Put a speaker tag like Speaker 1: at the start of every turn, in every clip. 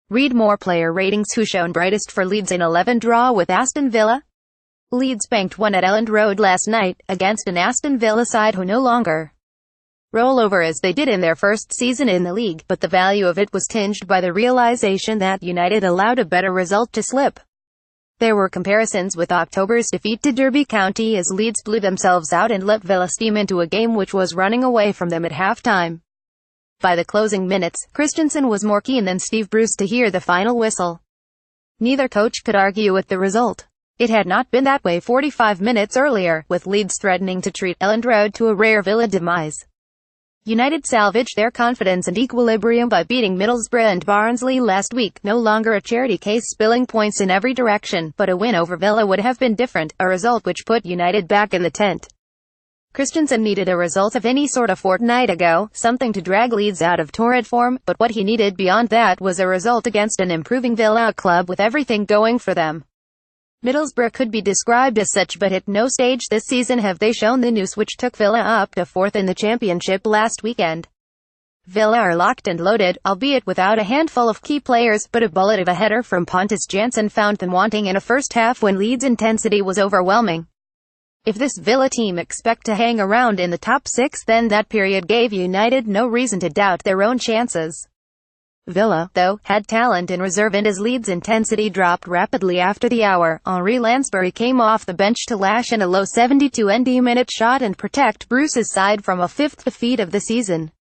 Speaker 1: Read more player ratings. Who shone brightest for Leeds in 11 draw with Aston Villa? Leeds banked one at Elland Road last night, against an Aston Villa side who no longer roll over as they did in their first season in the league, but the value of it was tinged by the realisation that United allowed a better result to slip. There were comparisons with October's defeat to Derby County as Leeds blew themselves out and let Villa steam into a game which was running away from them at half-time. By the closing minutes, Christensen was more keen than Steve Bruce to hear the final whistle. Neither coach could argue with the result. It had not been that way 45 minutes earlier, with Leeds threatening to treat Elland Road to a rare Villa demise. United salvaged their confidence and equilibrium by beating Middlesbrough and Barnsley last week, no longer a charity case spilling points in every direction, but a win over Villa would have been different, a result which put United back in the tent. Christensen needed a result of any sort a fortnight ago, something to drag Leeds out of torrid form, but what he needed beyond that was a result against an improving Villa club with everything going for them. Middlesbrough could be described as such, but at no stage this season have they shown the nous which took Villa up to fourth in the Championship last weekend. Villa are locked and loaded, albeit without a handful of key players, but a bullet of a header from Pontus Jansson found them wanting in a first half when Leeds' intensity was overwhelming. If this Villa team expect to hang around in the top six, then that period gave United no reason to doubt their own chances. Villa, though, had talent in reserve, and as Leeds' intensity dropped rapidly after the hour, Lansbury came off the bench to lash in a low 72nd-minute shot and protect Bruce's side from a fifth defeat of the season.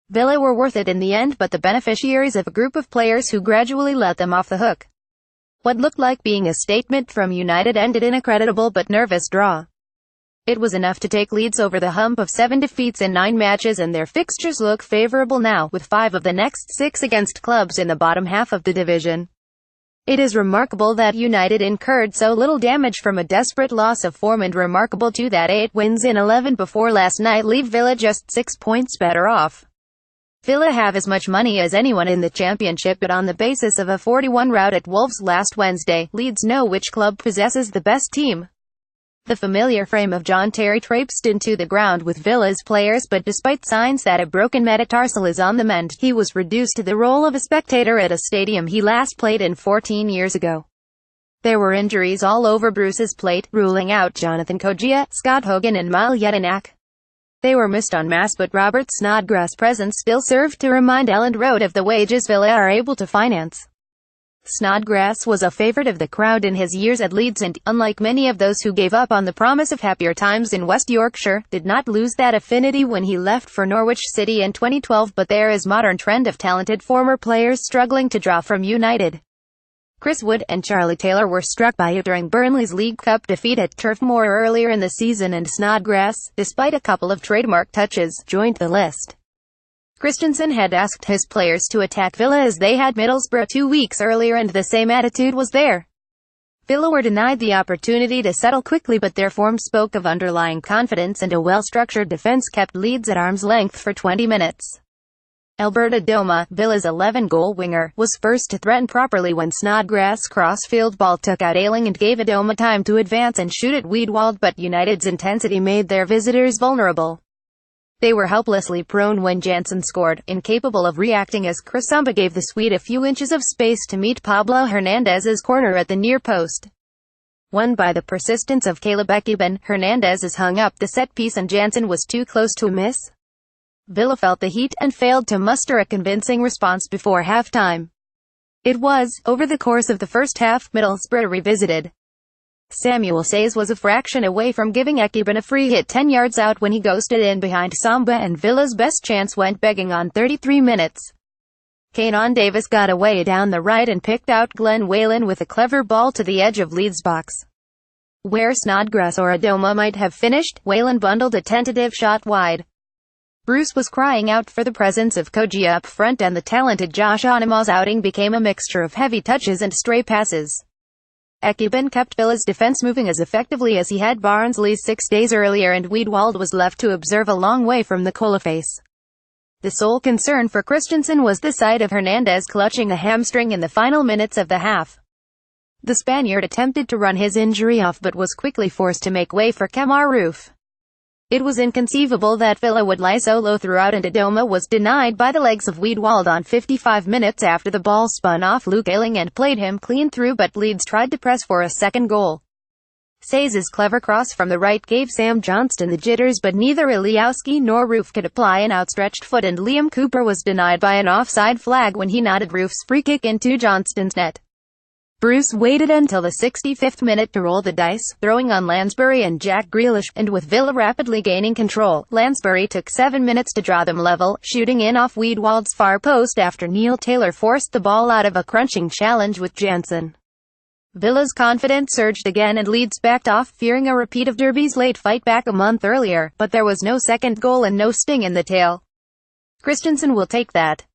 Speaker 1: Villa were worth it in the end, but the beneficiaries of a group of players who gradually let them off the hook. What looked like being a statement from United ended in a creditable but nervous draw. It was enough to take Leeds over the hump of 7 defeats in 9 matches, and their fixtures look favourable now, with 5 of the next 6 against clubs in the bottom half of the division. It is remarkable that United incurred so little damage from a desperate loss of form, and remarkable too that 8 wins in 11 before last night leave Villa just 6 points better off. Villa have as much money as anyone in the Championship, but on the basis of a 4-1 rout at Wolves last Wednesday, Leeds know which club possesses the best team. The familiar frame of John Terry traipsed into the ground with Villa's players, but despite signs that a broken metatarsal is on the mend, he was reduced to the role of a spectator at a stadium he last played in 14 years ago. There were injuries all over Bruce's plate, ruling out Jonathan Kogia, Scott Hogan and Mile Jedinak. They were missed en masse, but Robert Snodgrass' presence still served to remind Elland Road of the wages Villa are able to finance. Snodgrass was a favourite of the crowd in his years at Leeds and, unlike many of those who gave up on the promise of happier times in West Yorkshire, did not lose that affinity when he left for Norwich City in 2012, but there is a modern trend of talented former players struggling to draw from United. Chris Wood and Charlie Taylor were struck by it during Burnley's League Cup defeat at Turf Moor earlier in the season, and Snodgrass, despite a couple of trademark touches, joined the list. Christensen had asked his players to attack Villa as they had Middlesbrough 2 weeks earlier, and the same attitude was there. Villa were denied the opportunity to settle quickly, but their form spoke of underlying confidence, and a well-structured defence kept Leeds at arm's length for 20 minutes. Alberto Doma, Villa's 11-goal winger, was first to threaten properly when Snodgrass' cross-field ball took out Ayling and gave Doma time to advance and shoot at Wiedwald, but United's intensity made their visitors vulnerable. They were helplessly prone when Jansson scored, incapable of reacting as Cressamba gave the Swede a few inches of space to meet Pablo Hernandez's corner at the near post. Won by the persistence of Caleb Ekiben, Hernandez hung up the set-piece and Jansson was too close to miss. Villa felt the heat and failed to muster a convincing response before half-time. It was, over the course of the first half, Middlesbrough revisited. Samuel Sayes was a fraction away from giving Ekiben a free hit 10 yards out when he ghosted in behind Samba, and Villa's best chance went begging on 33 minutes. Keinan Davis got away down the right and picked out Glenn Whelan with a clever ball to the edge of Leeds' box. Where Snodgrass or Adoma might have finished, Whelan bundled a tentative shot wide. Bruce was crying out for the presence of Kogia up front, and the talented Josh Onama's outing became a mixture of heavy touches and stray passes. Ekiben kept Villa's defence moving as effectively as he had Barnsley's 6 days earlier, and Wiedwald was left to observe a long way from the coalface. The sole concern for Christensen was the sight of Hernandez clutching a hamstring in the final minutes of the half. The Spaniard attempted to run his injury off but was quickly forced to make way for Kemar Roofe. It was inconceivable that Villa would lie so low throughout, and Dodoma was denied by the legs of Wiedwald on 55 minutes after the ball spun off Luke Ayling and played him clean through, but Leeds tried to press for a second goal. Sayes' clever cross from the right gave Sam Johnston the jitters, but neither Iliowski nor Roofe could apply an outstretched foot, and Liam Cooper was denied by an offside flag when he nodded Roofe's free kick into Johnston's net. Bruce waited until the 65th minute to roll the dice, throwing on Lansbury and Jack Grealish, and with Villa rapidly gaining control, Lansbury took 7 minutes to draw them level, shooting in off Wiedwald's far post after Neil Taylor forced the ball out of a crunching challenge with Jansen. Villa's confidence surged again, and Leeds backed off, fearing a repeat of Derby's late fight back a month earlier, but there was no second goal and no sting in the tail. Christensen will take that.